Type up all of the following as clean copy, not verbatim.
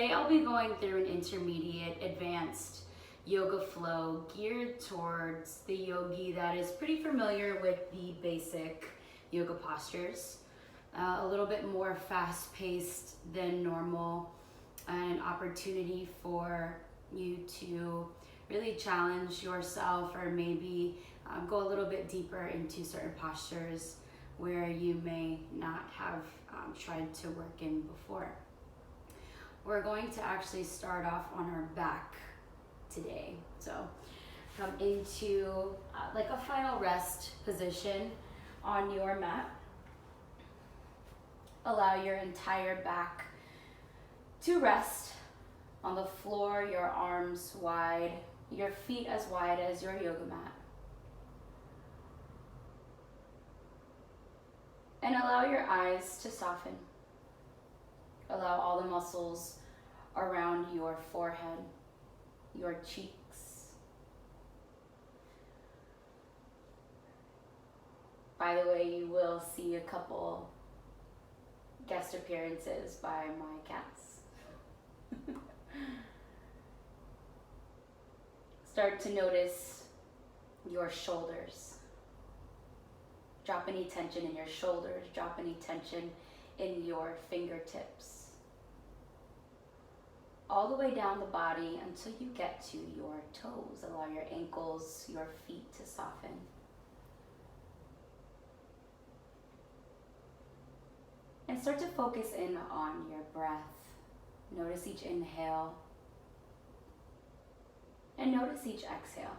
today I'll be going through an intermediate advanced yoga flow geared towards the yogi that is pretty familiar with the basic yoga postures. A little bit more fast-paced than normal, and an opportunity for you to really challenge yourself, or maybe go a little bit deeper into certain postures where you may not have tried to work in before. We're going to actually start off on our back today. So come into like a final rest position on your mat. Allow your entire back to rest on the floor, your arms wide, your feet as wide as your yoga mat. And allow your eyes to soften. Allow all the muscles around your forehead, your cheeks. By the way, you will see a couple guest appearances by my cats. Start to notice your shoulders. Drop any tension in your shoulders, drop any tension in your fingertips. All the way down the body until you get to your toes. Allow your ankles, your feet to soften. And start to focus in on your breath. Notice each inhale. And notice each exhale.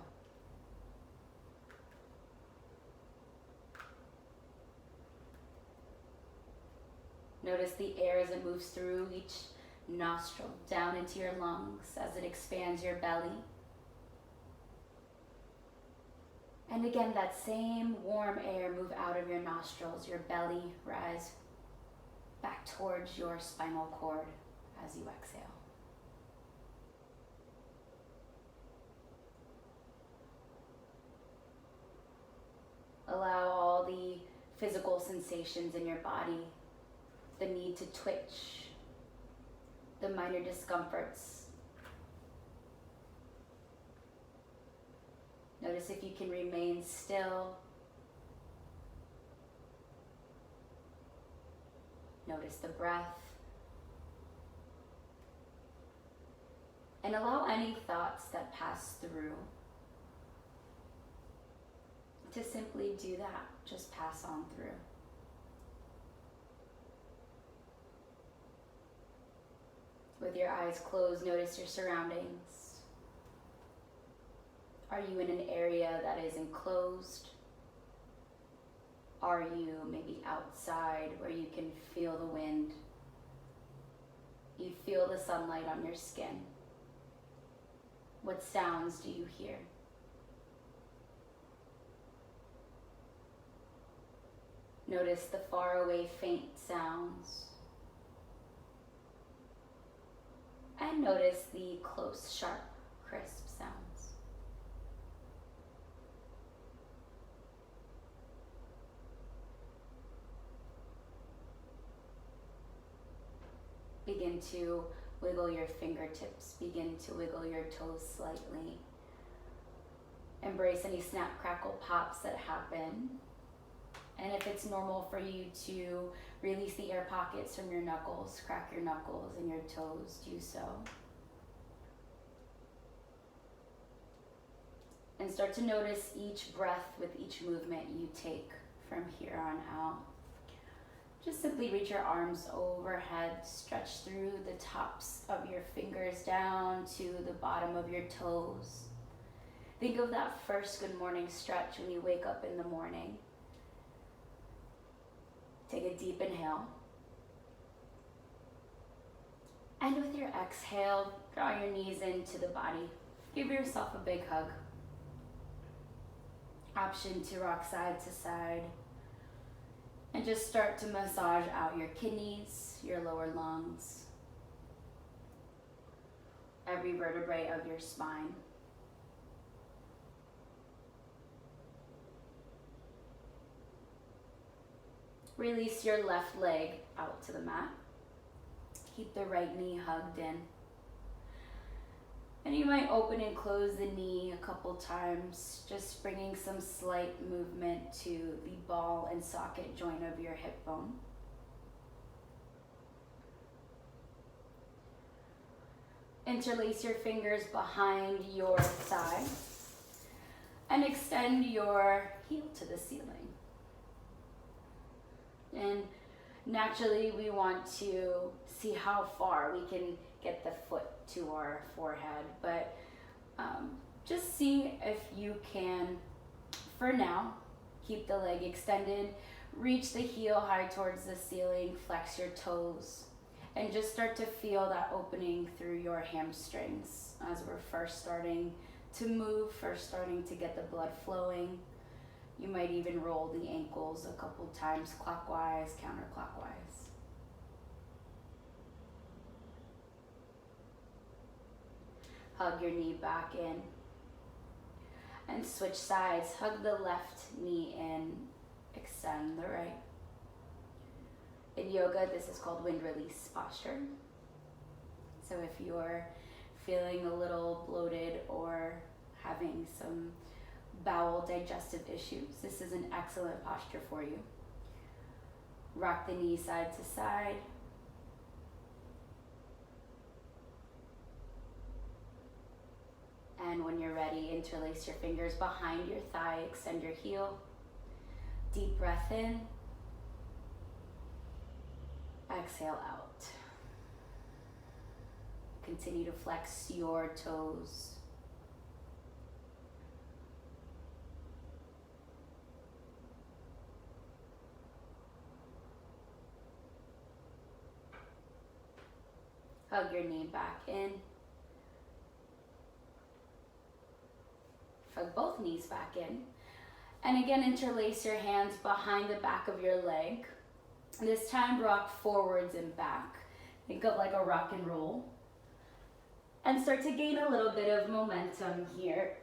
Notice the air as it moves through each nostril, down into your lungs as it expands your belly. And again, that same warm air move out of your nostrils, your belly rise back towards your spinal cord as you exhale. Allow all the physical sensations in your body, the need to twitch, the minor discomforts. Notice if you can remain still. Notice the breath. And allow any thoughts that pass through to simply do that, just pass on through. With your eyes closed, notice your surroundings. Are you in an area that is enclosed? Are you maybe outside where you can feel the wind? You feel the sunlight on your skin. What sounds do you hear? Notice the faraway faint sounds. And notice the close, sharp, crisp sounds. Begin to wiggle your fingertips. Begin to wiggle your toes slightly. Embrace any snap, crackle, pops that happen. And if it's normal for you to release the air pockets from your knuckles, crack your knuckles and your toes, do so. And start to notice each breath with each movement you take from here on out. Just simply reach your arms overhead, stretch through the tops of your fingers down to the bottom of your toes. Think of that first good morning stretch when you wake up in the morning. Take a deep inhale. And with your exhale, draw your knees into the body. Give yourself a big hug. Option to rock side to side. And just start to massage out your kidneys, your lower lungs, every vertebrae of your spine. Release your left leg out to the mat. keep the right knee hugged in. And you might open and close the knee a couple times, just bringing some slight movement to the ball and socket joint of your hip bone. Interlace your fingers behind your thigh and extend your heel to the ceiling. And naturally, we want to see how far we can get the foot to our forehead, but just see if you can, for now, keep the leg extended, reach the heel high towards the ceiling, flex your toes, and just start to feel that opening through your hamstrings as we're first starting to move, first starting to get the blood flowing. You might even roll the ankles a couple times, clockwise, counterclockwise. Hug your knee back in. And switch sides. Hug the left knee in, extend the right. In yoga, this is called wind release posture. So if you're feeling a little bloated or having some bowel digestive issues, this is an excellent posture for you. Rock the knee side to side. And when you're ready, interlace your fingers behind your thigh, extend your heel. Deep breath in. Exhale out. Continue to flex your toes. Hug your knee back in. Hug both knees back in. And again, interlace your hands behind the back of your leg. This time, rock forwards and back. Think of like a rock and roll. And start to gain a little bit of momentum here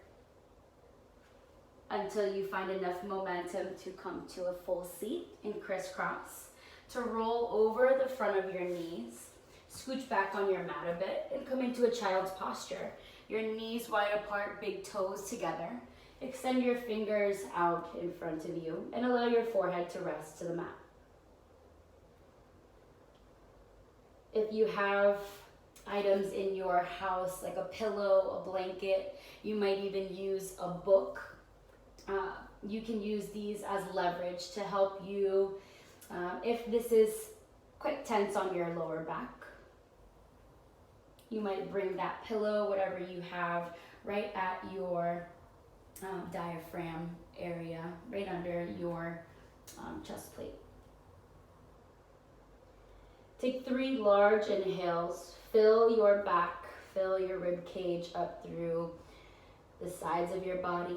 until you find enough momentum to come to a full seat in crisscross. To roll over the front of your knees. Scooch back on your mat a bit and come into a child's posture. Your knees wide apart, big toes together. Extend your fingers out in front of you and allow your forehead to rest to the mat. If you have items in your house like a pillow, a blanket, you might even use a book. You can use these as leverage to help you if this is quite tense on your lower back. You might bring that pillow, whatever you have, right at your diaphragm area, right under your chest plate. Take 3 large inhales. Fill your back, fill your rib cage up through the sides of your body.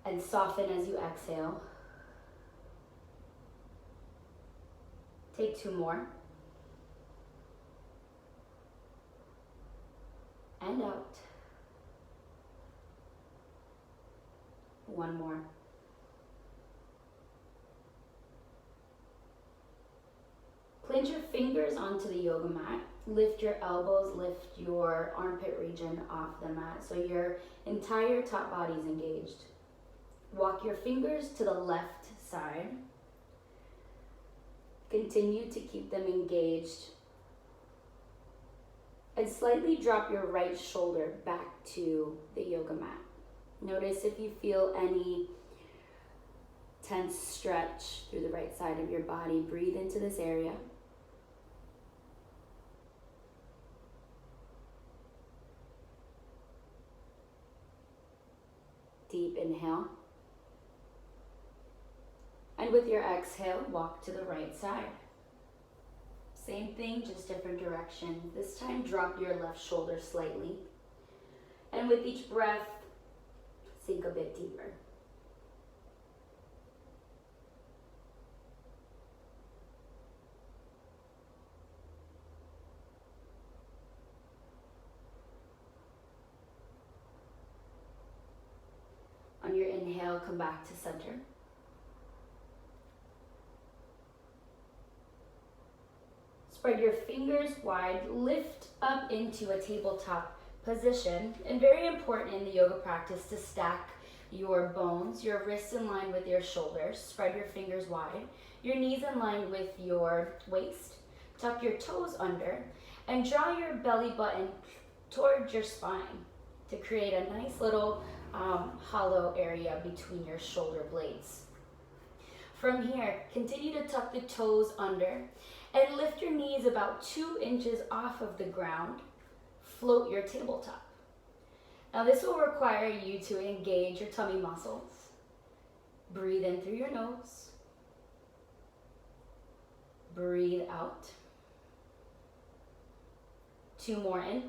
And soften as you exhale. Take 2 more. And out. 1 more. Plant your fingers onto the yoga mat. Lift your elbows, lift your armpit region off the mat so your entire top body is engaged. Walk your fingers to the left side. Continue to keep them engaged. And slightly drop your right shoulder back to the yoga mat. Notice if you feel any tense stretch through the right side of your body. Breathe into this area. Deep inhale. And with your exhale, walk to the right side. Same thing, just different direction. This time, drop your left shoulder slightly. And with each breath, sink a bit deeper. On your inhale, come back to center. Spread your fingers wide, lift up into a tabletop position, and very important in the yoga practice to stack your bones, your wrists in line with your shoulders, spread your fingers wide, your knees in line with your waist, tuck your toes under, and draw your belly button towards your spine to create a nice little hollow area between your shoulder blades. From here, continue to tuck the toes under and lift your knees about 2 inches off of the ground. Float your tabletop. Now this will require you to engage your tummy muscles. Breathe in through your nose. Breathe out. 2 more in.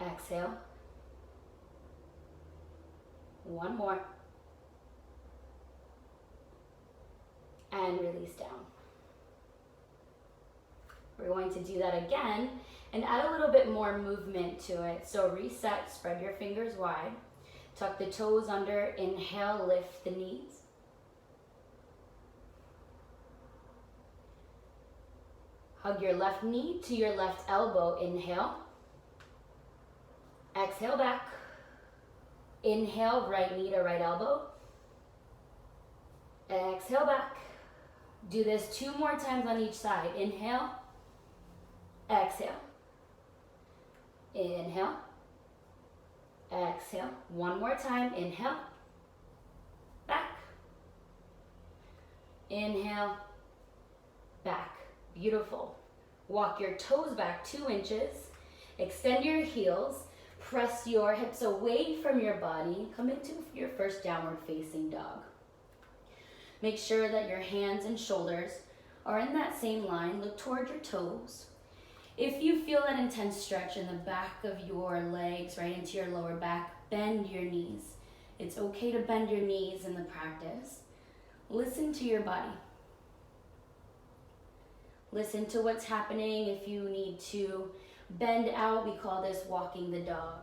Exhale. 1 more. And release down. We're going to do that again and add a little bit more movement to it. So reset, spread your fingers wide, tuck the toes under, inhale, lift the knees. Hug your left knee to your left elbow, inhale. Exhale back. Inhale, right knee to right elbow. Exhale back. Do this 2 more times on each side. Inhale. Exhale. Inhale. Exhale. 1 more time. Inhale. Back. Inhale. Back. Beautiful. Walk your toes back 2 inches. Extend your heels. Press your hips away from your body. Come into your first downward facing dog. Make sure that your hands and shoulders are in that same line. Look toward your toes. If you feel that intense stretch in the back of your legs, right into your lower back, bend your knees. It's okay to bend your knees in the practice. Listen to your body. Listen to what's happening. If you need to bend out, we call this walking the dog.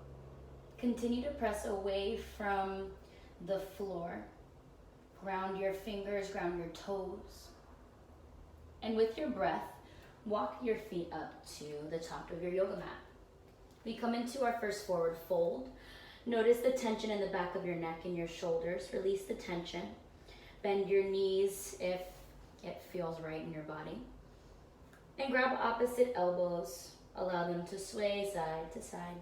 Continue to press away from the floor. Ground your fingers, ground your toes. And with your breath, walk your feet up to the top of your yoga mat. We come into our first forward fold. Notice the tension in the back of your neck and your shoulders. Release the tension. Bend your knees if it feels right in your body. And grab opposite elbows. Allow them to sway side to side.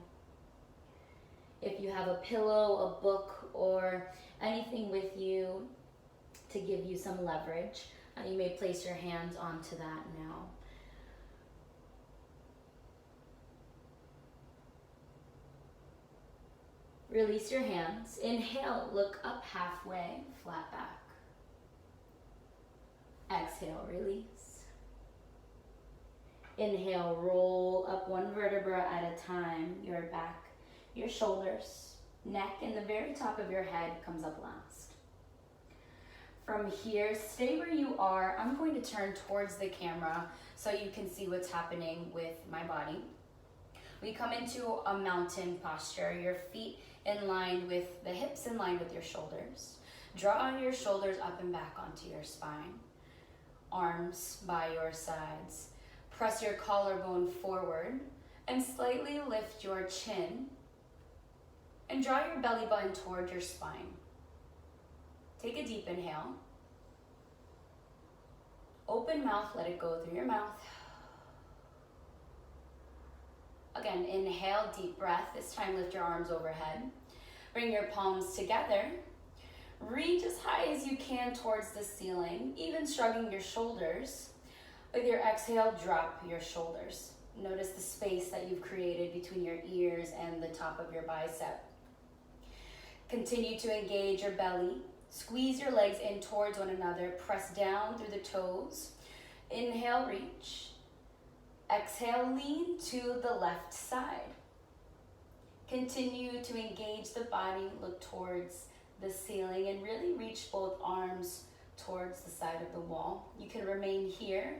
If you have a pillow, a book, or anything with you to give you some leverage, you may place your hands onto that now. Release your hands. Inhale, look up halfway, flat back. Exhale, release. Inhale, roll up 1 vertebra at a time. Your back, your shoulders, neck, and the very top of your head comes up last. From here, stay where you are. I'm going to turn towards the camera so you can see what's happening with my body. We come into a mountain posture. Your feet in line with the hips in line with your shoulders. Draw your shoulders up and back onto your spine. Arms by your sides. Press your collarbone forward and slightly lift your chin and draw your belly button toward your spine. Take a deep inhale. Open mouth, let it go through your mouth. Again, inhale, deep breath. This time lift your arms overhead. Bring your palms together. Reach as high as you can towards the ceiling, even shrugging your shoulders. With your exhale, drop your shoulders. Notice the space that you've created between your ears and the top of your bicep. Continue to engage your belly. Squeeze your legs in towards one another. Press down through the toes. Inhale, reach. Exhale, lean to the left side. Continue to engage the body. Look towards the ceiling and really reach both arms towards the side of the wall. You can remain here,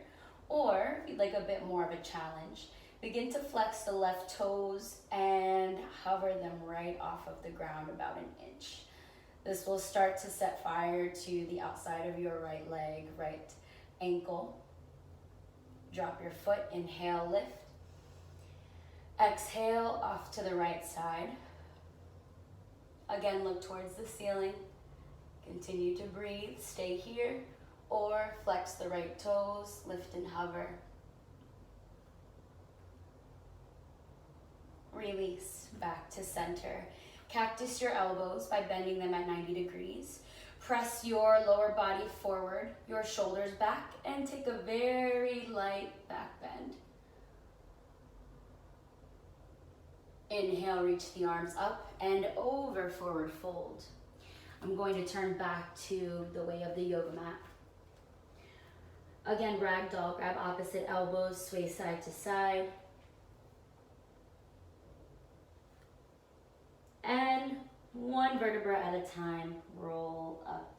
or if you'd like a bit more of a challenge, begin to flex the left toes and hover them right off of the ground about 1 inch. This will start to set fire to the outside of your right leg, right ankle. drop your foot, inhale, lift. Exhale, off to the right side. Again, look towards the ceiling. Continue to breathe, stay here, or flex the right toes, lift and hover. Release, back to center. Cactus your elbows by bending them at 90 degrees. Press your lower body forward, your shoulders back, and take a very light back bend. Inhale, reach the arms up and over, forward fold. I'm going to turn back to the way of the yoga mat. Again, ragdoll, grab opposite elbows, sway side to side. And one vertebra at a time, roll up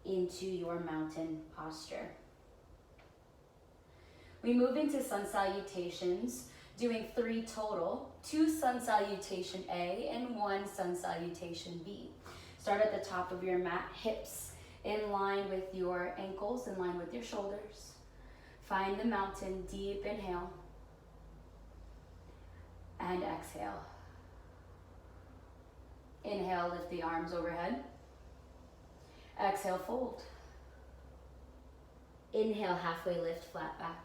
into your mountain posture. We move into sun salutations, doing 3 total, 2 sun salutation A and 1 sun salutation B. Start at the top of your mat, hips in line with your ankles, in line with your shoulders. Find the mountain, deep inhale and exhale. Inhale, lift the arms overhead. Exhale, fold. Inhale, halfway lift, flat back.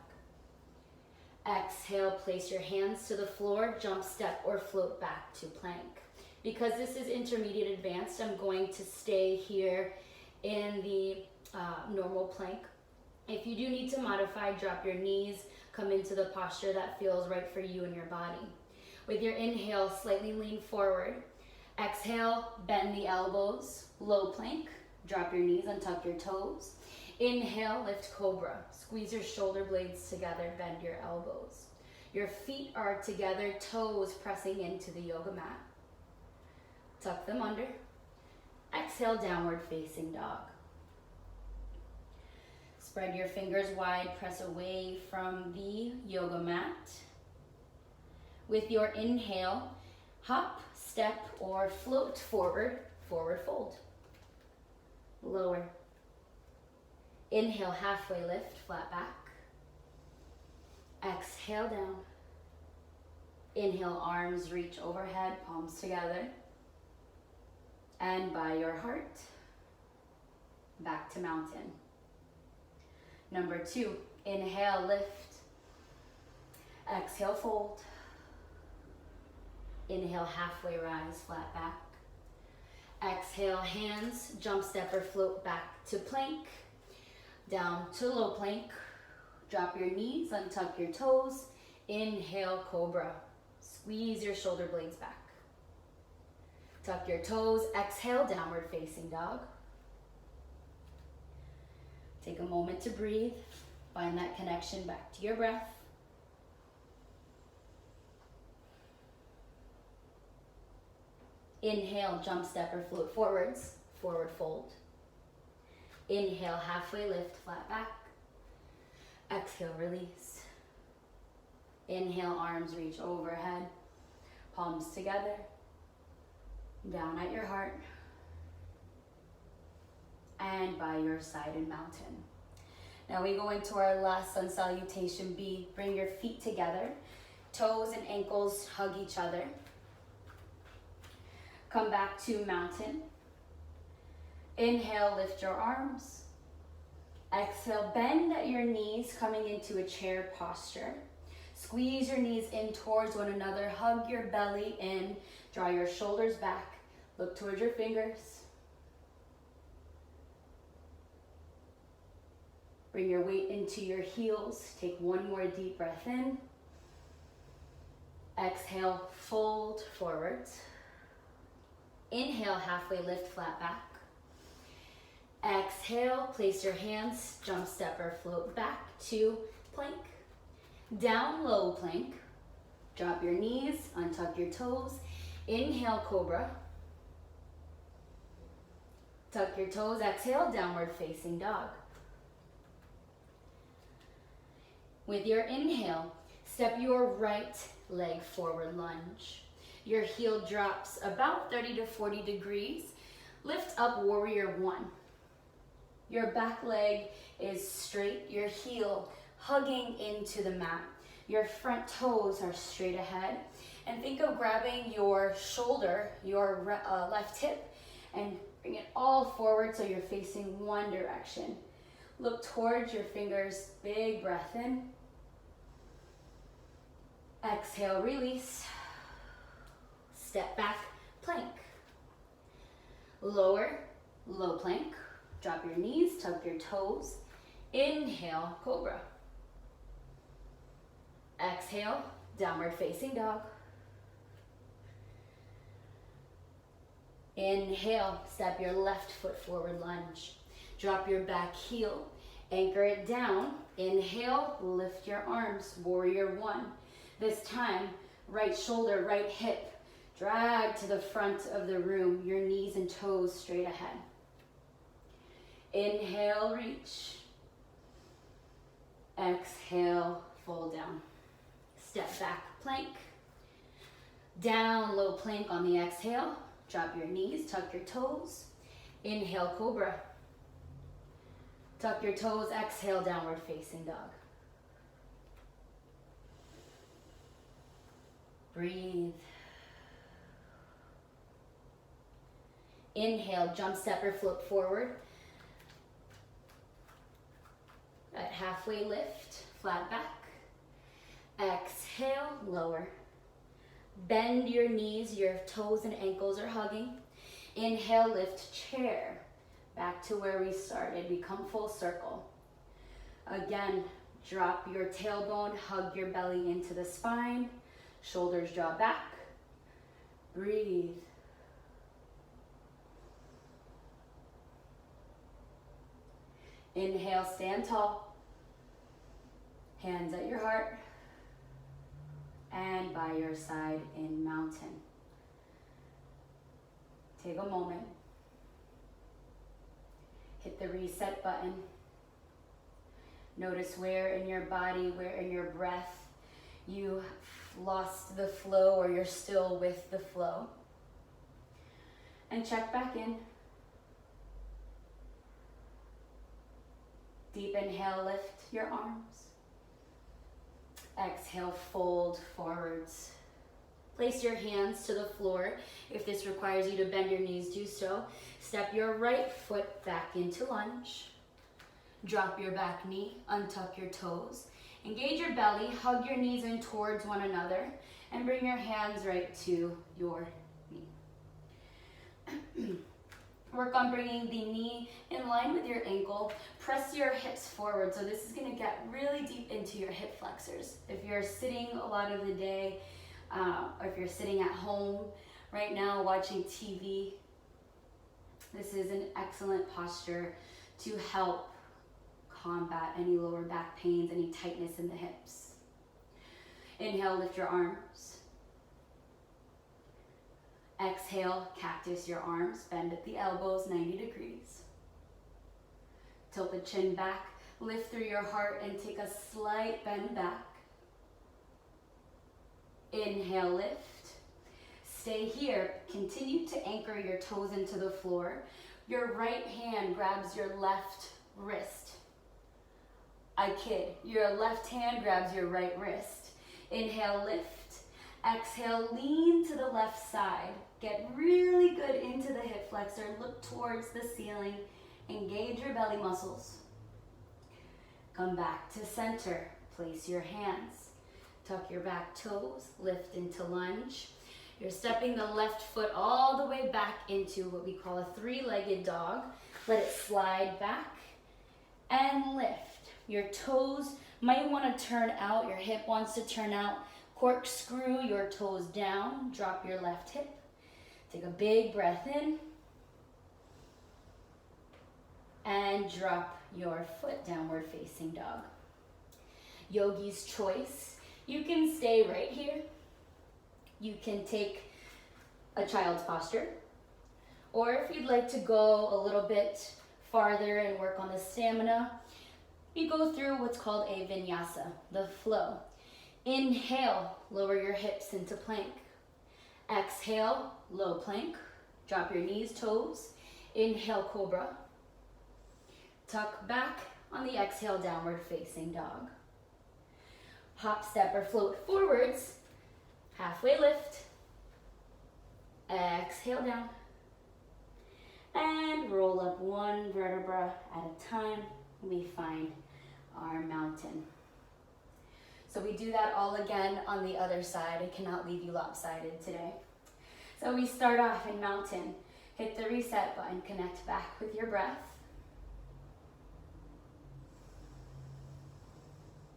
Exhale, place your hands to the floor, jump, step, or float back to plank. Because this is intermediate advanced, I'm going to stay here in the normal plank. If you do need to modify, drop your knees, come into the posture that feels right for you and your body. With your inhale, slightly lean forward. Exhale, bend the elbows, low plank. Drop your knees, untuck your toes. Inhale, lift cobra. Squeeze your shoulder blades together, bend your elbows. Your feet are together, toes pressing into the yoga mat. Tuck them under. Exhale, downward facing dog. Spread your fingers wide, press away from the yoga mat. With your inhale, hop, step, or float forward, forward fold. Lower. Inhale, halfway lift, flat back. Exhale, down. Inhale, arms reach overhead, palms together. And by your heart, back to mountain. Number 2, inhale, lift. Exhale, fold. Inhale, halfway rise, flat back. Exhale, hands, jump, step, or float back to plank. Down to low plank. Drop your knees, untuck your toes. Inhale, cobra. Squeeze your shoulder blades back. Tuck your toes. Exhale, downward facing dog. Take a moment to breathe. Find that connection back to your breath. Inhale, jump, step, or float forwards, forward fold. Inhale, halfway lift, flat back. Exhale, release. Inhale, arms reach overhead, palms together, down at your heart, and by your side in mountain. Now we go into our last sun salutation B. Bring your feet together, toes and ankles hug each other. Come back to mountain. Inhale, lift your arms. Exhale, bend at your knees, coming into a chair posture. Squeeze your knees in towards one another. Hug your belly in. Draw your shoulders back. Look towards your fingers. Bring your weight into your heels. Take one more deep breath in. Exhale, fold forwards. Inhale, halfway lift, flat back. Exhale, place your hands, jump, step, or float back to plank. Down, low plank. Drop your knees, untuck your toes. Inhale, cobra. Tuck your toes, exhale, downward facing dog. With your inhale, step your right leg forward lunge. Your heel drops about 30 to 40 degrees. Lift up, warrior 1. Your back leg is straight, your heel hugging into the mat. Your front toes are straight ahead. And think of grabbing your shoulder, your left hip, and bring it all forward so you're facing one direction. Look towards your fingers, big breath in. Exhale, release. Step back, plank. Lower, low plank. Drop your knees, tuck your toes. Inhale, cobra. Exhale, downward facing dog. Inhale, step your left foot forward, lunge. Drop your back heel, anchor it down. Inhale, lift your arms, warrior one. This time, right shoulder, right hip, drag to the front of the room, your knees and toes straight ahead. Inhale, reach. Exhale, fold down. Step back, plank. Down, low plank on the exhale. Drop your knees, tuck your toes. Inhale, cobra. Tuck your toes, exhale, downward facing dog. Breathe. Inhale, jump, step, or float forward. At halfway lift, flat back. Exhale, lower. Bend your knees, your toes and ankles are hugging. Inhale, lift, chair. Back to where we started, we come full circle. Again, drop your tailbone, hug your belly into the spine. Shoulders draw back. Breathe. Inhale, stand tall. Hands at your heart. And by your side in mountain. Take a moment. Hit the reset button. Notice where in your body, where in your breath you lost the flow or you're still with the flow. And check back in. Deep inhale, lift your arms. Exhale, fold forwards. Place your hands to the floor. If this requires you to bend your knees, do so. Step your right foot back into lunge. Drop your back knee, untuck your toes. Engage your belly, hug your knees in towards one another, and bring your hands right to your knee. Work on bringing the knee in line with your ankle. Press your hips forward. So this is going to get really deep into your hip flexors. If you're sitting a lot of the day, or if you're sitting at home right now watching TV, this is an excellent posture to help combat any lower back pains, any tightness in the hips. Inhale, lift your arms. Exhale, cactus your arms, bend at the elbows 90 degrees. Tilt the chin back, lift through your heart and take a slight bend back. Inhale, lift. Stay here. Continue to anchor your toes into the floor. Your right hand grabs your left wrist. I kid. Your left hand grabs your right wrist. Inhale, lift. Exhale, lean to the left side. Get really good into the hip flexor. Look towards the ceiling. Engage your belly muscles. Come back to center. Place your hands. Tuck your back toes. Lift into lunge. You're stepping the left foot all the way back into what we call a three-legged dog. Let it slide back and lift. Your toes might want to turn out. Your hip wants to turn out. Corkscrew your toes down. Drop your left hip. Take a big breath in. And drop your foot, downward facing dog. Yogi's choice. You can stay right here. You can take a child's posture. Or if you'd like to go a little bit farther and work on the stamina, you go through what's called a vinyasa, the flow. Inhale, lower your hips into plank. Exhale, low plank. Drop your knees, toes. Inhale, cobra. Tuck back on the exhale, downward facing dog. Hop, step, or float forwards. Halfway lift. Exhale down. And roll up one vertebra at a time. We find our mountain. So we do that all again on the other side. I cannot leave you lopsided today. So we start off in mountain. Hit the reset button, connect back with your breath.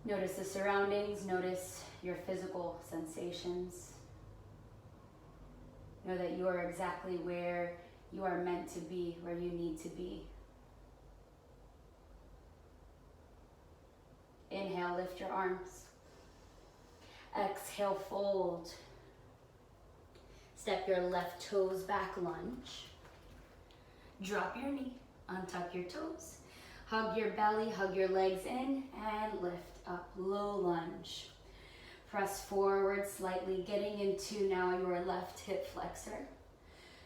Notice the surroundings, notice your physical sensations. Know that you are exactly where you are meant to be, where you need to be. Inhale, lift your arms. Exhale, fold. Step your left toes back, lunge. Drop your knee, untuck your toes. Hug your belly, hug your legs in, and lift up, low lunge. Press forward slightly, getting into now your left hip flexor.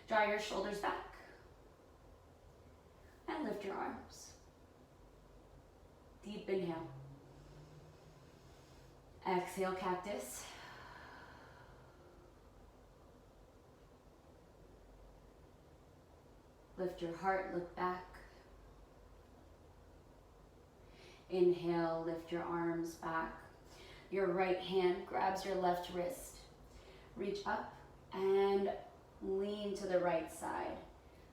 Draw your shoulders back, and lift your arms. Deep inhale. Exhale, cactus. Lift your heart, look back. Inhale, lift your arms back. Your right hand grabs your left wrist. Reach up and lean to the right side.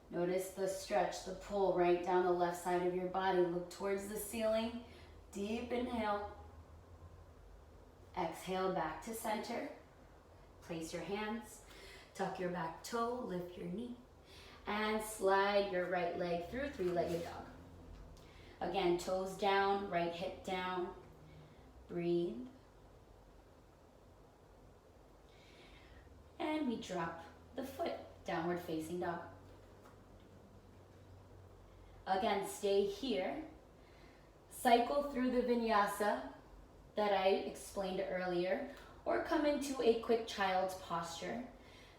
Notice the stretch, the pull right down the left side of your body. Look towards the ceiling. Deep inhale. Exhale, back to center. Place your hands. Tuck your back toe, lift your knee. And slide your right leg through, three-legged dog. Again, toes down, right hip down. Breathe. And we drop the foot, downward facing dog. Again, stay here. Cycle through the vinyasa that I explained earlier, or come into a quick child's posture.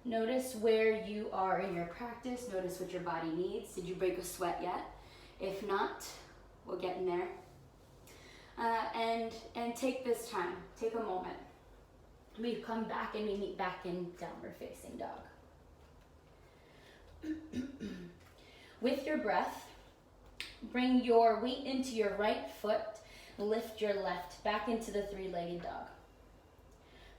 Notice where you are in your practice. Notice what your body needs. Did you break a sweat yet? If not, we'll get in there. And take this time, take a moment. We come back and we meet back in downward facing dog. With your breath, bring your weight into your right foot, lift your left back into the three-legged dog.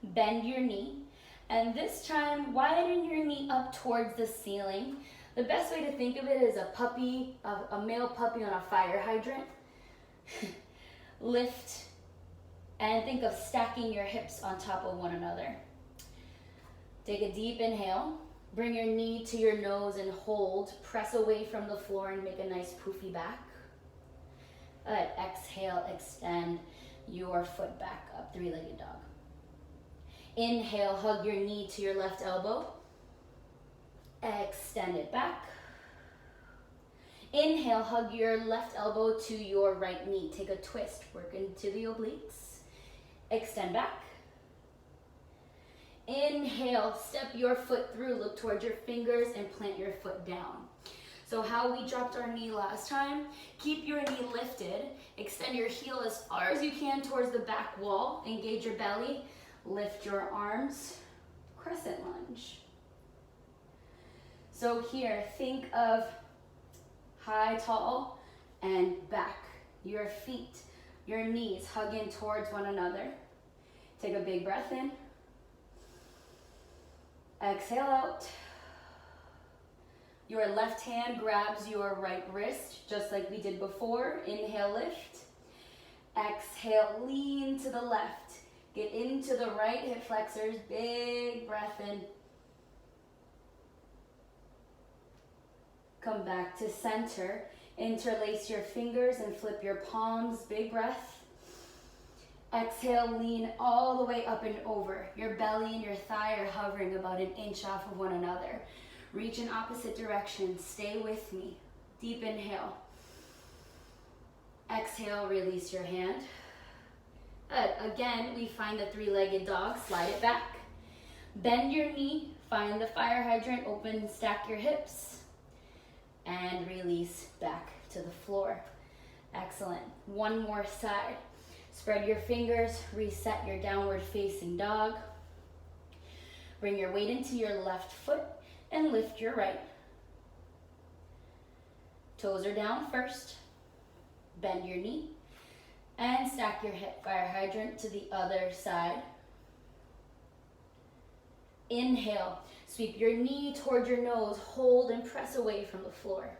Bend your knee, and this time widen your knee up towards the ceiling. The best way to think of it is a puppy, a male puppy on a fire hydrant. Lift and think of stacking your hips on top of one another. Take a deep inhale. Bring your knee to your nose and hold. Press away from the floor and make a nice poofy back. Exhale, extend your foot back up, three-legged dog. Inhale, hug your knee to your left elbow. Extend it back. Inhale, hug your left elbow to your right knee. Take a twist, work into the obliques. Extend back. Inhale, step your foot through, look towards your fingers and plant your foot down. So how we dropped our knee last time, keep your knee lifted, extend your heel as far as you can towards the back wall, engage your belly, lift your arms, crescent lunge. So here, think of high, tall, and back. Your feet, your knees hug in towards one another. Take a big breath in. Exhale out. Your left hand grabs your right wrist, just like we did before. Inhale, lift. Exhale, lean to the left. Get into the right hip flexors. Big breath in. Come back to center. Interlace your fingers and flip your palms. Big breath. Exhale, lean all the way up and over. Your belly and your thigh are hovering about an inch off of one another. Reach in opposite directions. Stay with me. Deep inhale. Exhale, release your hand. Good. Again, we find the three-legged dog. Slide it back. Bend your knee. Find the fire hydrant. Open, stack your hips. And release back to the floor. Excellent. One more side. Spread your fingers, reset your downward facing dog. Bring your weight into your left foot and lift your right. Toes are down first. Bend your knee and stack your hip. Fire hydrant to the other side. Inhale, sweep your knee toward your nose, hold and press away from the floor.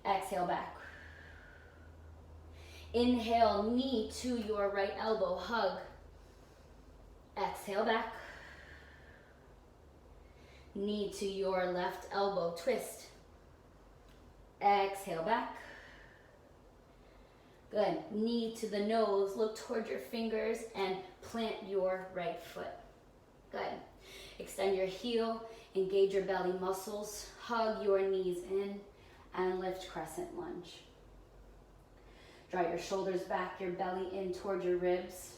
Exhale back. Inhale, knee to your right elbow, hug. Exhale back. Knee to your left elbow, twist. Exhale back. Good. Knee to the nose, look toward your fingers and plant your right foot. Good. Extend your heel, engage your belly muscles, hug your knees in, and lift crescent lunge. Draw your shoulders back, your belly in toward your ribs.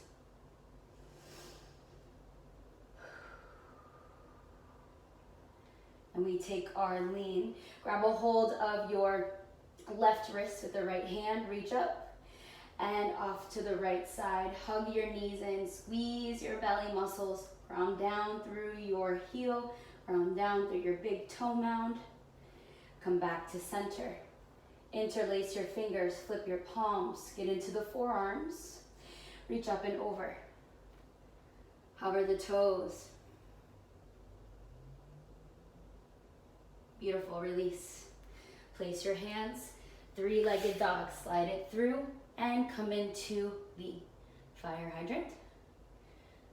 And we take our lean. Grab a hold of your left wrist with the right hand, reach up and off to the right side. Hug your knees in, squeeze your belly muscles, ground down through your heel, ground down through your big toe mound. Come back to center. Interlace your fingers, flip your palms, get into the forearms, reach up and over. Hover the toes. Beautiful, release. Place your hands, three-legged dog, slide it through and come into the fire hydrant.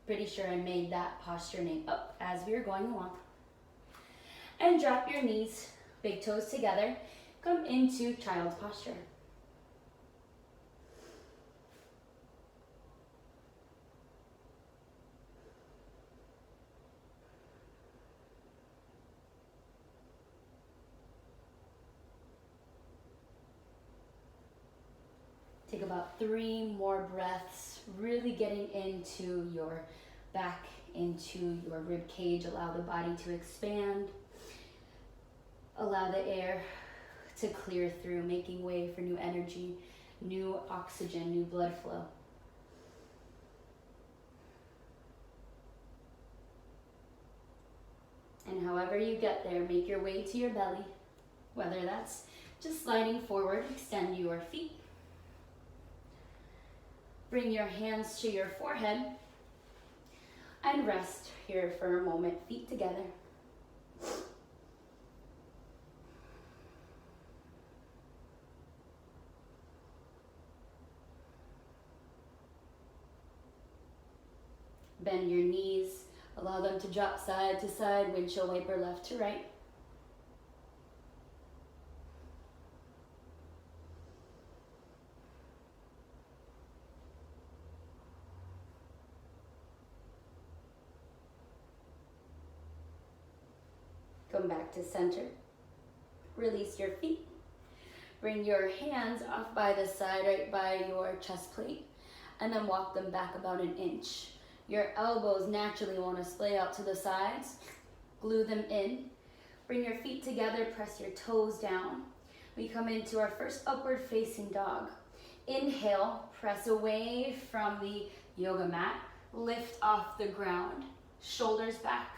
Pretty sure I made that posture name up as we were going along. And drop your knees, big toes together, come into child's posture. Take about 3 more breaths, really getting into your back, into your rib cage. Allow the body to expand. Allow the air to clear through, making way for new energy, new oxygen, new blood flow. And however you get there, make your way to your belly, whether that's just sliding forward, extend your feet. Bring your hands to your forehead and rest here for a moment, feet together. Bend your knees, allow them to drop side to side, windshield wiper left to right. Come back to center. Release your feet. Bring your hands off by the side, right by your chest plate, and then walk them back about an inch. Your elbows naturally want to splay out to the sides. Glue them in. Bring your feet together, press your toes down. We come into our first upward facing dog. Inhale, press away from the yoga mat. Lift off the ground. Shoulders back,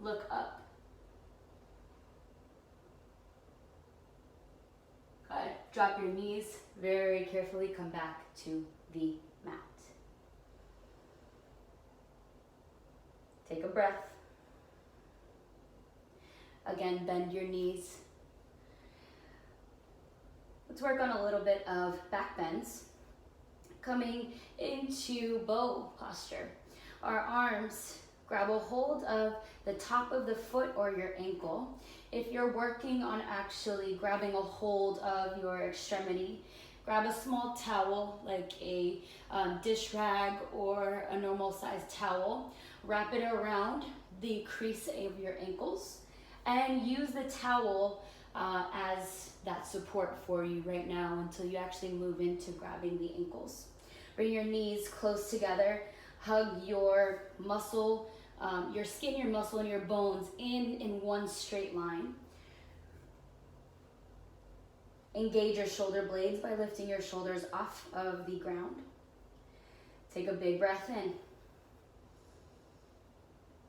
look up. Good. Drop your knees very carefully. Come back to the mat. Take a breath. Again, bend your knees. Let's work on a little bit of back bends. Coming into bow posture. Our arms, grab a hold of the top of the foot or your ankle. If you're working on actually grabbing a hold of your extremity, grab a small towel like a dish rag or a normal sized towel. Wrap it around the crease of your ankles and use the towel as that support for you right now until you actually move into grabbing the ankles. Bring your knees close together. Hug your muscle, your skin, your muscle, and your bones in one straight line. Engage your shoulder blades by lifting your shoulders off of the ground. Take a big breath in.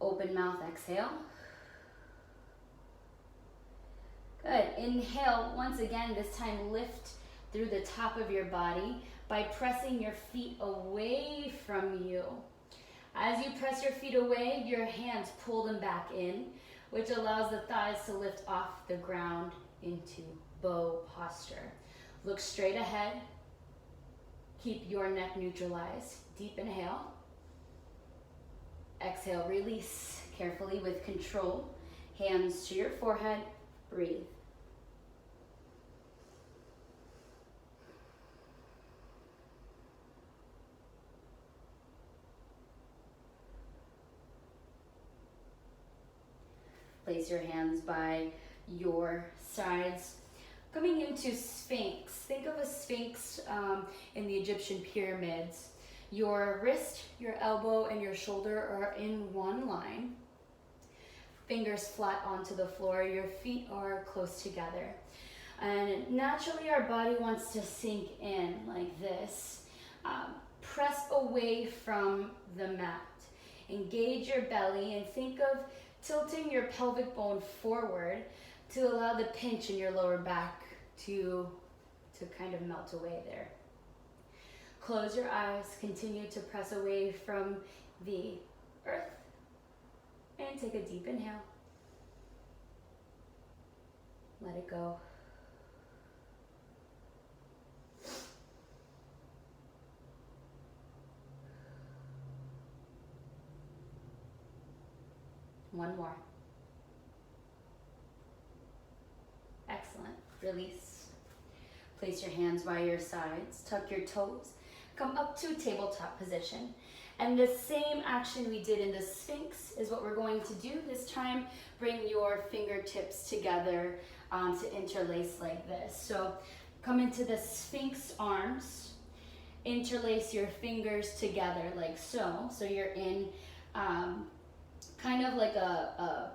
Open mouth, exhale. Good. Inhale, once again, this time lift through the top of your body by pressing your feet away from you. As you press your feet away, your hands pull them back in, which allows the thighs to lift off the ground into bow posture. Look straight ahead. Keep your neck neutralized. Deep inhale. Exhale, release carefully with control. Hands to your forehead. Breathe. Place your hands by your sides. Coming into Sphinx. Think of a Sphinx in the Egyptian pyramids. Your wrist, your elbow, and your shoulder are in one line. Fingers flat onto the floor. Your feet are close together. And naturally our body wants to sink in like this. Press away from the mat. Engage your belly and think of tilting your pelvic bone forward to allow the pinch in your lower back to kind of melt away there. Close your eyes, continue to press away from the earth, and take a deep inhale. Let it go. One more. Excellent. Release. Place your hands by your sides. Tuck your toes. Come up to tabletop position. And the same action we did in the Sphinx is what we're going to do. This time, bring your fingertips together to interlace like this. So come into the Sphinx arms. Interlace your fingers together like so. So you're in kind of like a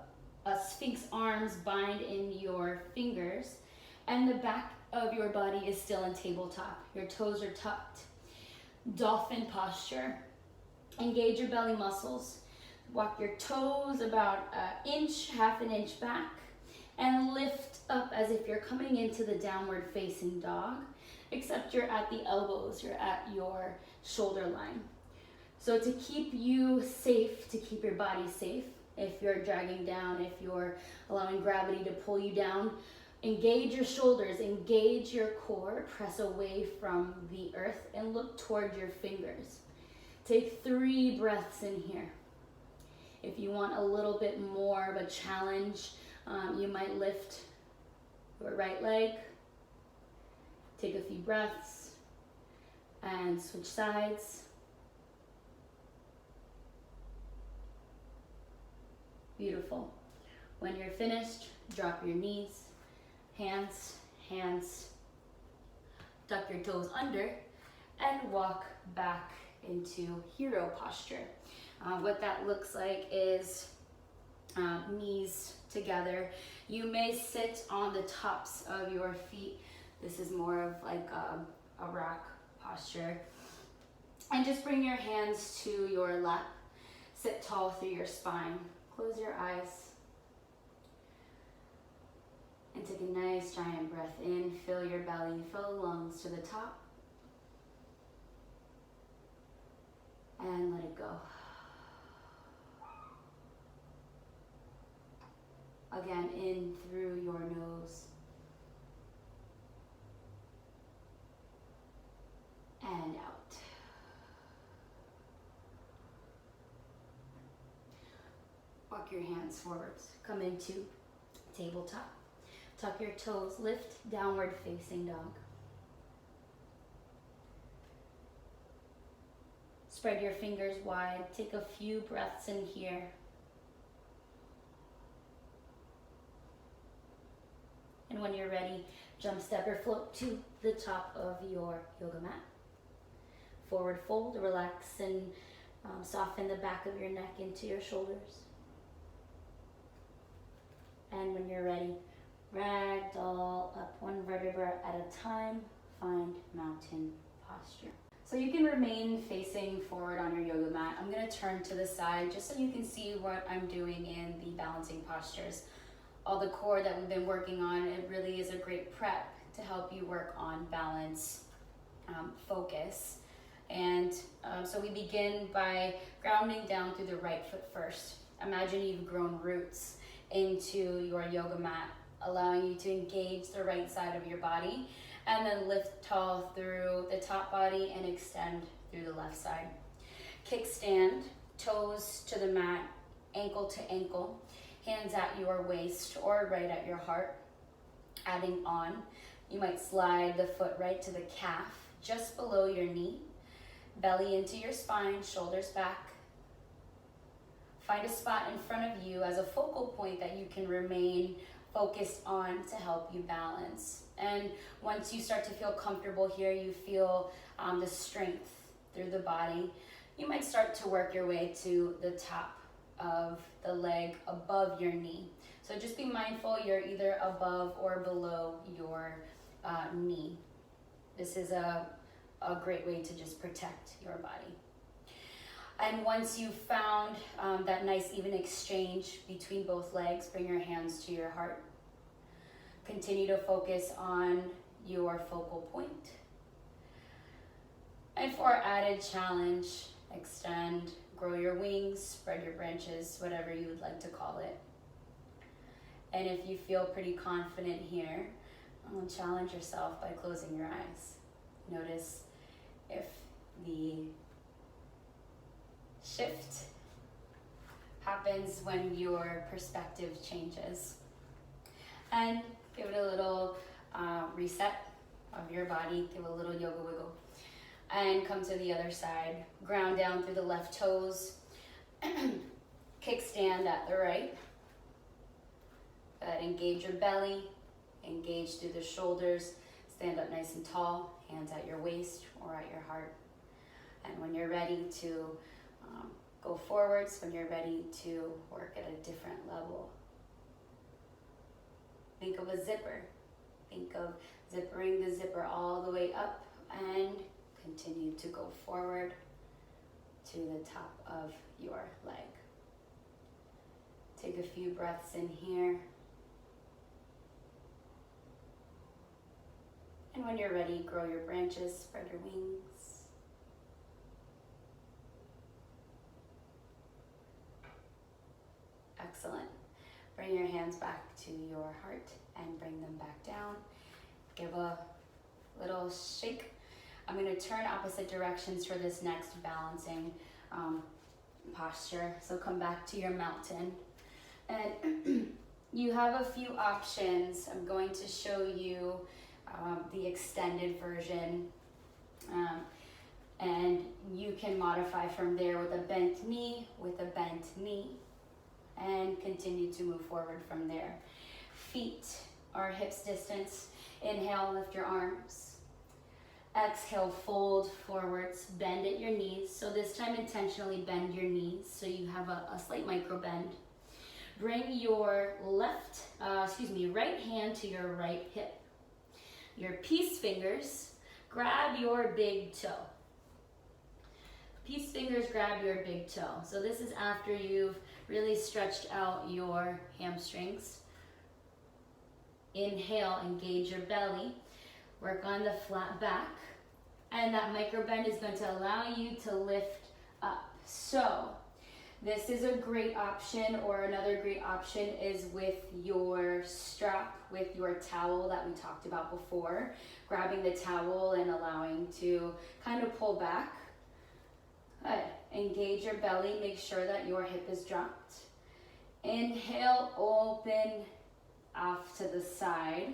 Sphinx arms bind in your fingers, and the back of your body is still in tabletop. Your toes are tucked. Dolphin posture. Engage your belly muscles. Walk your toes about an inch, half an inch back, and lift up as if you're coming into the downward facing dog, except you're at the elbows, you're at your shoulder line. So to keep you safe, to keep your body safe, if you're dragging down, if you're allowing gravity to pull you down, engage your shoulders, engage your core, press away from the earth and look toward your fingers. Take 3 breaths in here. If you want a little bit more of a challenge, you might lift your right leg, take a few breaths, and switch sides. Beautiful. When you're finished, drop your knees, hands, tuck your toes under, and walk back into hero posture. What that looks like is knees together. You may sit on the tops of your feet. This is more of like a rock posture. And just bring your hands to your lap. Sit tall through your spine. Close your eyes. And take a nice giant breath in. Fill your belly, fill the lungs to the top. And let it go. Again, in through your nose. And out. Walk your hands forwards. Come into tabletop. Tuck your toes. Lift downward facing dog. Spread your fingers wide. Take a few breaths in here. And when you're ready, jump, step, or float to the top of your yoga mat. Forward fold, relax, and soften the back of your neck into your shoulders. And when you're ready, Ragdoll, up one vertebra at a time. Find mountain posture. So you can remain facing forward on your yoga mat. I'm going to turn to the side just so you can see what I'm doing in the balancing postures. All the core that we've been working on, it really is a great prep to help you work on balance, focus. And so we begin by grounding down through the right foot first. Imagine you've grown roots into your yoga mat, allowing you to engage the right side of your body, and then lift tall through the top body and extend through the left side. Kickstand, toes to the mat, ankle to ankle, hands at your waist or right at your heart. Adding on, you might slide the foot right to the calf, just below your knee. Belly into your spine, shoulders back. Find a spot in front of you as a focal point that you can remain focused on to help you balance. And once you start to feel comfortable here, you feel the strength through the body, you might start to work your way to the top of the leg above your knee. So just be mindful you're either above or below your knee. This is a great way to just protect your body. And once you've found that nice even exchange between both legs, bring your hands to your heart. Continue to focus on your focal point. And for added challenge, extend, grow your wings, spread your branches, whatever you would like to call it. And if you feel pretty confident here, challenge yourself by closing your eyes. Notice if the shift happens when your perspective changes. And give it a little reset of your body, do a little yoga wiggle. And come to the other side. Ground down through the left toes. Kickstand at the right. Engage your belly. Engage through the shoulders. Stand up nice and tall. Hands at your waist or at your heart. And when you're ready to go forwards, when you're ready to work at a different level. Think of a zipper. Think of zippering the zipper all the way up and continue to go forward to the top of your leg. Take a few breaths in here. And when you're ready, grow your branches, spread your wings. Excellent. Bring your hands back to your heart and bring them back down. Give a little shake. I'm going to turn opposite directions for this next balancing posture. So come back to your mountain. And you have a few options. I'm going to show you the extended version. And you can modify from there with a bent knee, and continue to move forward from there. Feet are hips distance. Inhale, lift your arms. Exhale, fold forwards, bend at your knees. So this time intentionally bend your knees so you have a slight micro bend. Bring your right hand to your right hip. Your peace fingers, grab your big toe. Peace fingers grab your big toe. So this is after you've really stretched out your hamstrings. Inhale, engage your belly. Work on the flat back. And that micro bend is going to allow you to lift up. So this is a great option, or another great option is with your strap, with your towel that we talked about before. Grabbing the towel and allowing to kind of pull back. Good. Engage your belly, make sure that your hip is dropped. Inhale, open off to the side.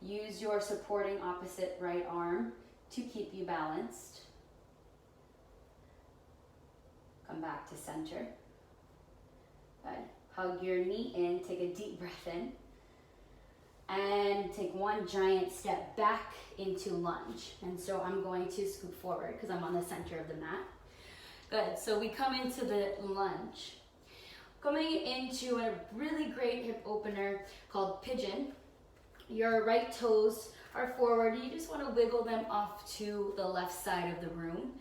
Use your supporting opposite right arm to keep you balanced. Come back to center. Good. Hug your knee in, take a deep breath in. And take one giant step back into lunge. And so I'm going to scoop forward because I'm on the center of the mat. Good, so we come into the lunge. Coming into a really great hip opener called pigeon. Your right toes are forward. You just want to wiggle them off to the left side of the room.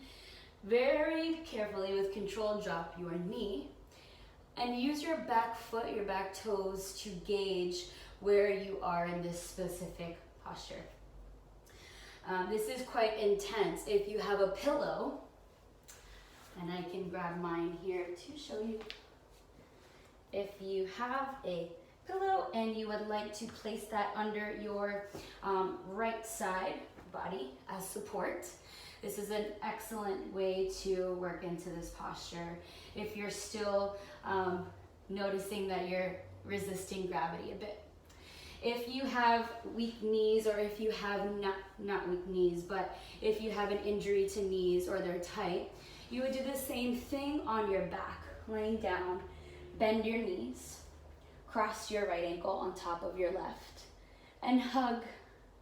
Very carefully, with control, drop your knee and use your back foot, your back toes to gauge where you are in this specific posture. This is quite intense. If you have a pillow, and I can grab mine here to show you. If you have a pillow and you would like to place that under your right side body as support, this is an excellent way to work into this posture. If you're still noticing that you're resisting gravity a bit. If you have weak knees, or if you have not weak knees, but if you have an injury to knees or they're tight, you would do the same thing on your back, laying down, bend your knees, cross your right ankle on top of your left, and hug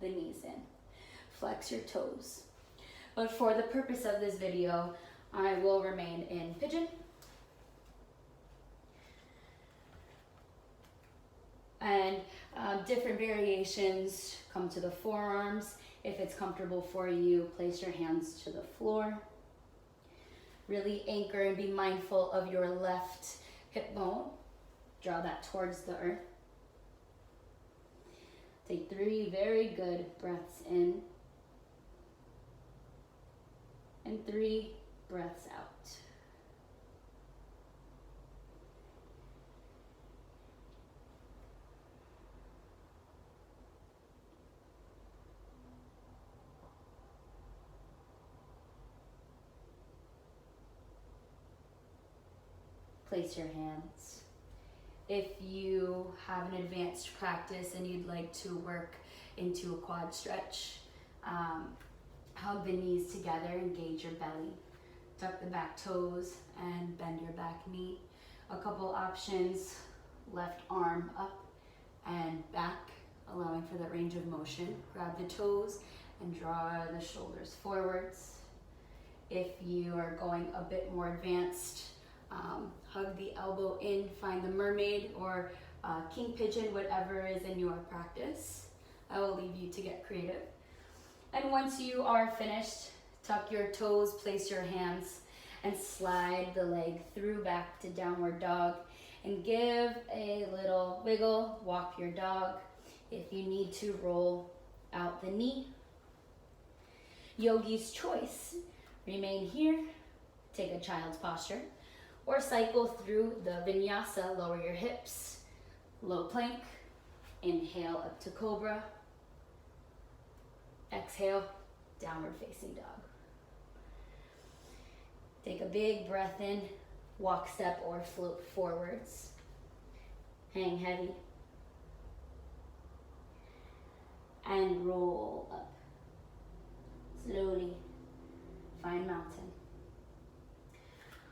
the knees in. Flex your toes. But for the purpose of this video, I will remain in pigeon. And different variations come to the forearms. If it's comfortable for you, place your hands to the floor. Really anchor and be mindful of your left hip bone. Draw that towards the earth. Take 3 very good breaths in. And 3 breaths out. Place your hands. If you have an advanced practice and you'd like to work into a quad stretch, hug the knees together, engage your belly. Tuck the back toes and bend your back knee. A couple options: left arm up and back, allowing for the range of motion. Grab the toes and draw the shoulders forwards. If you are going a bit more advanced, hug the elbow in, find the mermaid or king pigeon, whatever is in your practice. I will leave you to get creative. And once you are finished, tuck your toes, place your hands, and slide the leg through back to downward dog. And give a little wiggle, walk your dog. If you need to, roll out the knee. Yogi's choice. Remain here, take a child's posture, or cycle through the vinyasa. Lower your hips, low plank, inhale up to cobra, exhale, downward facing dog. Take a big breath in, walk, step, or float forwards. Hang heavy. And roll up. Slowly, find mountain.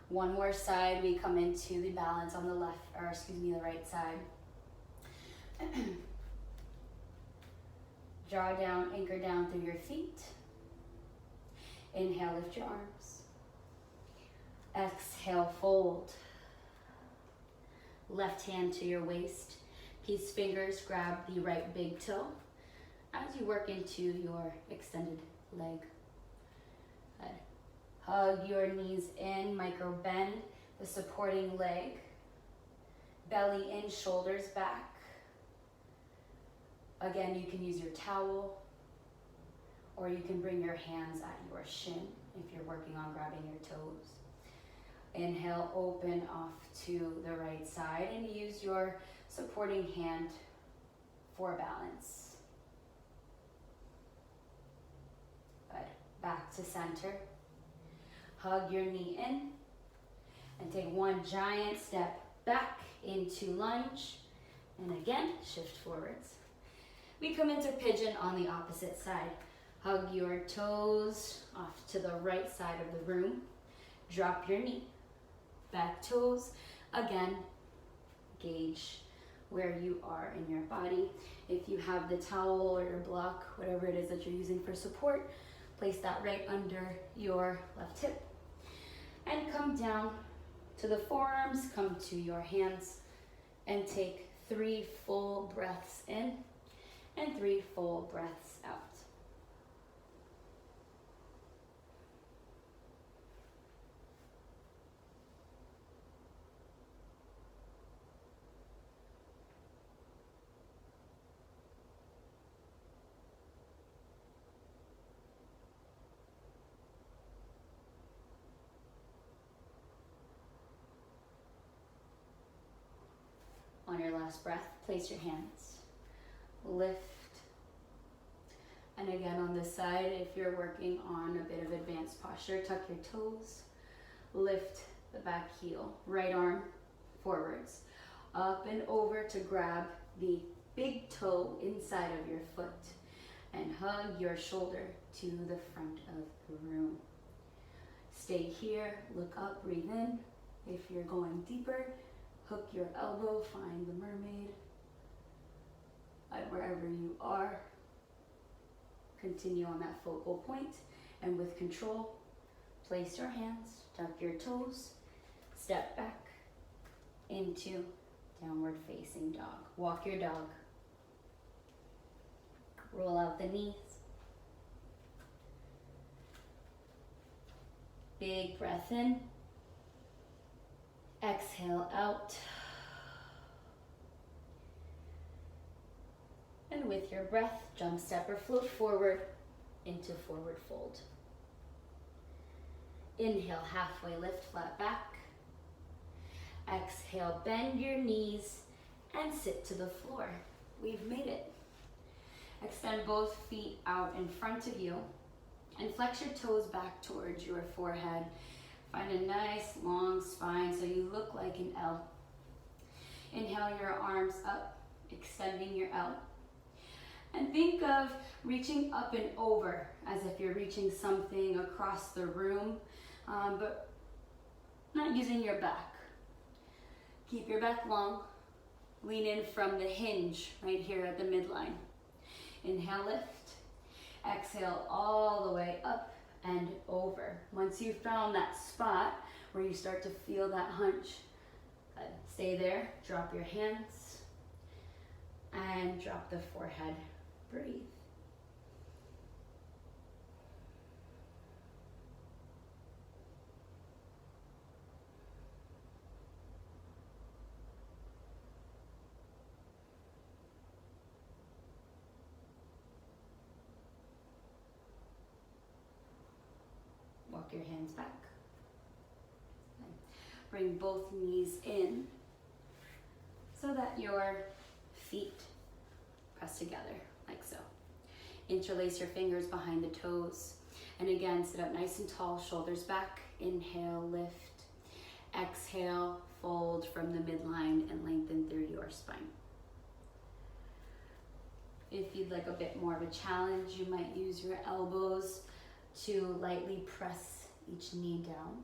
One more side, we come into the balance on the left, or excuse me, the right side. Draw down, anchor down through your feet. Inhale, lift your arms. Exhale, fold. Left hand to your waist. Peace fingers, grab the right big toe as you work into your extended leg. Good. Hug your knees in, micro bend the supporting leg. Belly in, shoulders back. Again, you can use your towel, or you can bring your hands at your shin if you're working on grabbing your toes. Inhale, open off to the right side and use your supporting hand for balance. Good. Back to center. Hug your knee in and take one giant step back into lunge. And again, shift forwards. We come into pigeon on the opposite side. Hug your toes off to the right side of the room. Drop your knee. Back toes. Again, gauge where you are in your body. If you have the towel or your block, whatever it is that you're using for support, place that right under your left hip. And come down to the forearms, come to your hands, and take 3 full breaths in and 3 full breaths out. On your last breath, place your hands, lift. And again, on this side, if you're working on a bit of advanced posture, tuck your toes, lift the back heel, right arm forwards, up and over to grab the big toe inside of your foot and hug your shoulder to the front of the room. Stay here, look up, breathe in. If you're going deeper, hook your elbow, find the mermaid. Wherever you are, continue on that focal point, and with control, place your hands, tuck your toes, step back into downward facing dog. Walk your dog. Roll out the knees. Big breath in. Exhale out. And with your breath, jump, step, or float forward into forward fold. Inhale, halfway lift, flat back. Exhale, bend your knees and sit to the floor. We've made it. Extend both feet out in front of you and flex your toes back towards your forehead. Find a nice long spine so you look like an L. Inhale your arms up, extending your L. And think of reaching up and over as if you're reaching something across the room, but not using your back. Keep your back long. Lean in from the hinge right here at the midline. Inhale, lift. Exhale all the way up and over. Once you've found that spot where you start to feel that hunch, stay there, drop your hands, and drop the forehead. Breathe. Walk your hands back. Bring both knees in so that your feet press together, like so. Interlace your fingers behind the toes. And again, sit up nice and tall, shoulders back. Inhale, lift. Exhale, fold from the midline and lengthen through your spine. If you'd like a bit more of a challenge, you might use your elbows to lightly press each knee down.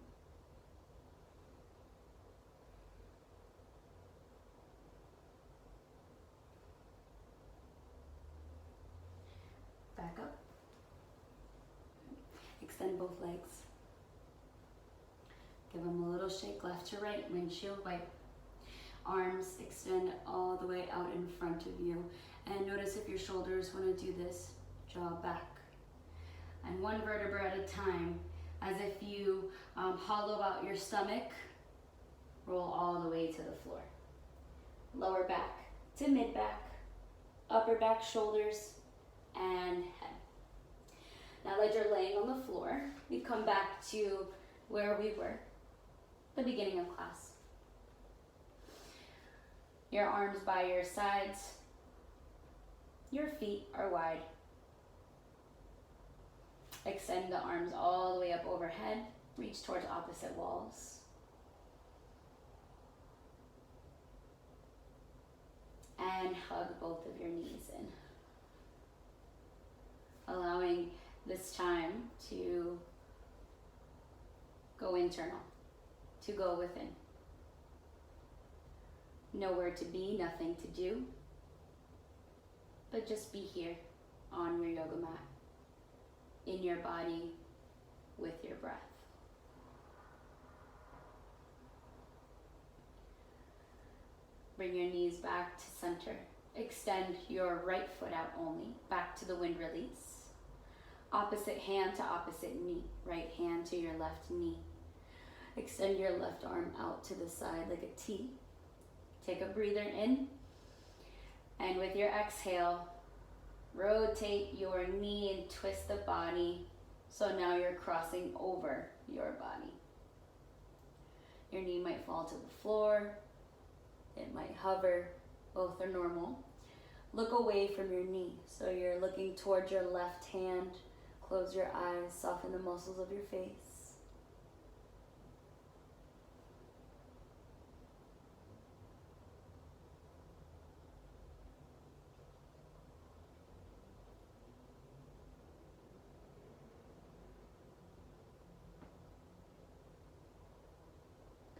Back up. Extend both legs. Give them a little shake left to right, windshield wipe. Arms extend all the way out in front of you. And notice if your shoulders want to do this, jaw back. And one vertebra at a time, as if you hollow out your stomach, roll all the way to the floor. Lower back to mid back, upper back, shoulders, and head. Now that you're laying on the floor, we come back to where we were, the beginning of class. Your arms by your sides, your feet are wide. Extend the arms all the way up overhead, reach towards opposite walls. And hug both of your knees in. Allowing this time to go internal, to go within. Nowhere to be, nothing to do, but just be here on your yoga mat, in your body, with your breath. Bring your knees back to center. Extend your right foot out only, back to the wind release. Opposite hand to opposite knee, right hand to your left knee. Extend your left arm out to the side like a T. Take a breather in, and with your exhale, rotate your knee and twist the body, so now you're crossing over your body. Your knee might fall to the floor, it might hover, both are normal. Look away from your knee, so you're looking towards your left hand. Close your eyes, soften the muscles of your face.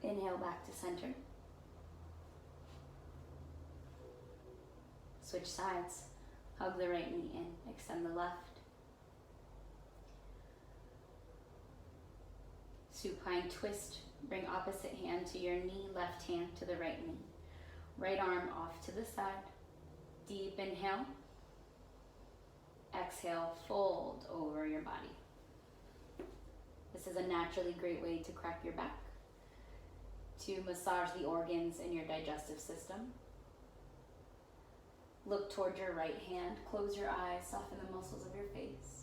Inhale back to center. Switch sides. Hug the right knee in, extend the left. Supine twist, bring opposite hand to your knee, left hand to the right knee. Right arm off to the side. Deep inhale. Exhale, fold over your body. This is a naturally great way to crack your back, to massage the organs in your digestive system. Look toward your right hand, close your eyes, soften the muscles of your face.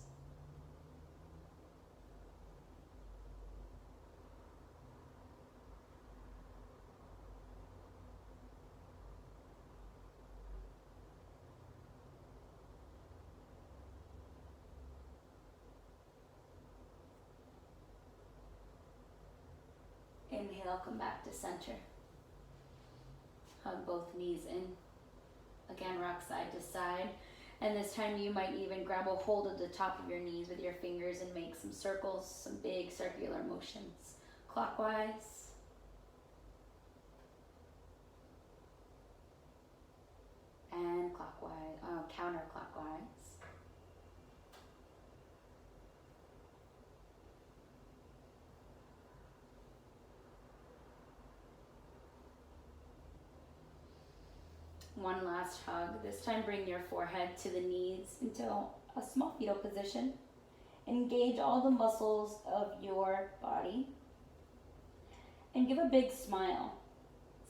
Inhale, come back to center. Hug both knees in. Again, rock side to side. And this time you might even grab a hold of the top of your knees with your fingers and make some circles, some big circular motions. Clockwise. And clockwise, counterclockwise. One last hug. This time bring your forehead to the knees into a small fetal position. Engage all the muscles of your body. And give a big smile.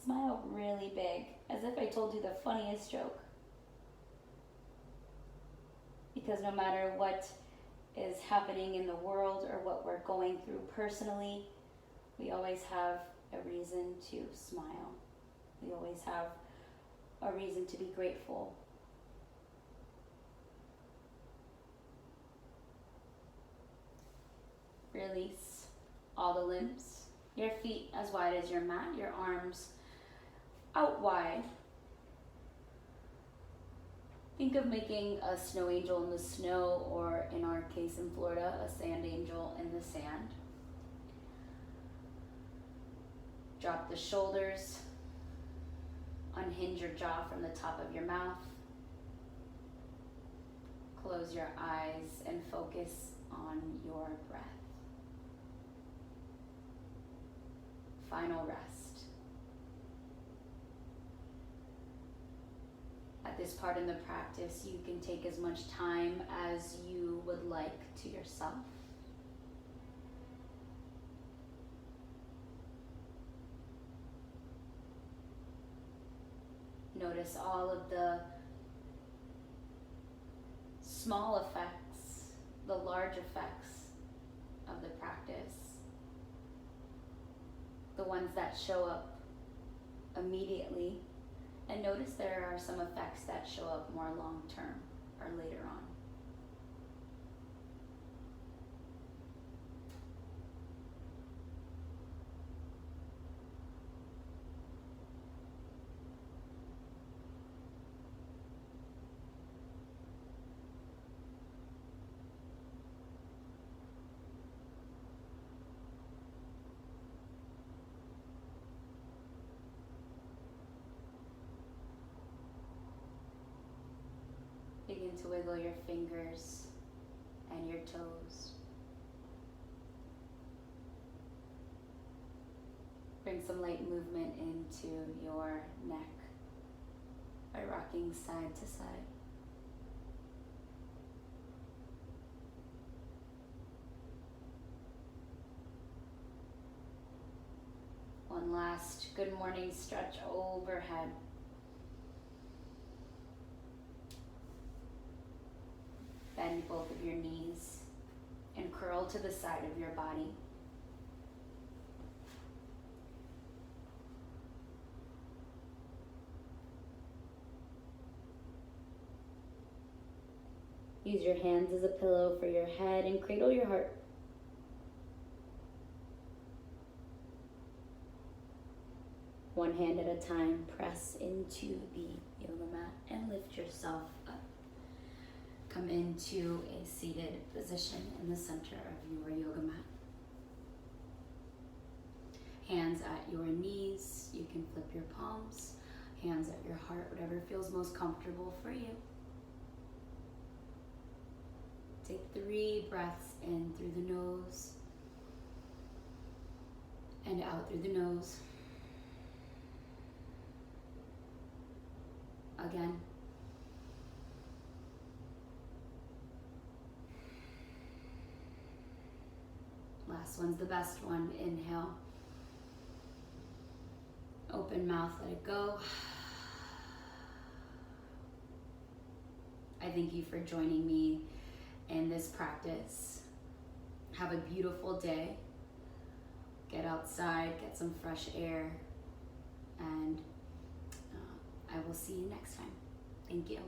Smile really big, as if I told you the funniest joke. Because no matter what is happening in the world or what we're going through personally, we always have a reason to smile. We always have a reason to be grateful. Release all the limbs. Your feet as wide as your mat, your arms out wide. Think of making a snow angel in the snow, or in our case in Florida, a sand angel in the sand. Drop the shoulders. Unhinge your jaw from the top of your mouth. Close your eyes and focus on your breath. Final rest. At this part in the practice, you can take as much time as you would like to yourself. Notice all of the small effects, the large effects of the practice. The ones that show up immediately, and notice there are some effects that show up more long term or later on. Begin to wiggle your fingers and your toes. Bring some light movement into your neck by rocking side to side. One last good morning stretch overhead. Bend both of your knees and curl to the side of your body. Use your hands as a pillow for your head and cradle your heart. One hand at a time, press into the yoga mat and lift yourself up. Come into a seated position in the center of your yoga mat. Hands at your knees, you can flip your palms. Hands at your heart, whatever feels most comfortable for you. Take 3 breaths in through the nose and out through the nose. Again. Last one's the best one. Inhale. Open mouth, let it go. I thank you for joining me in this practice. Have a beautiful day. Get outside, get some fresh air, and I will see you next time. Thank you.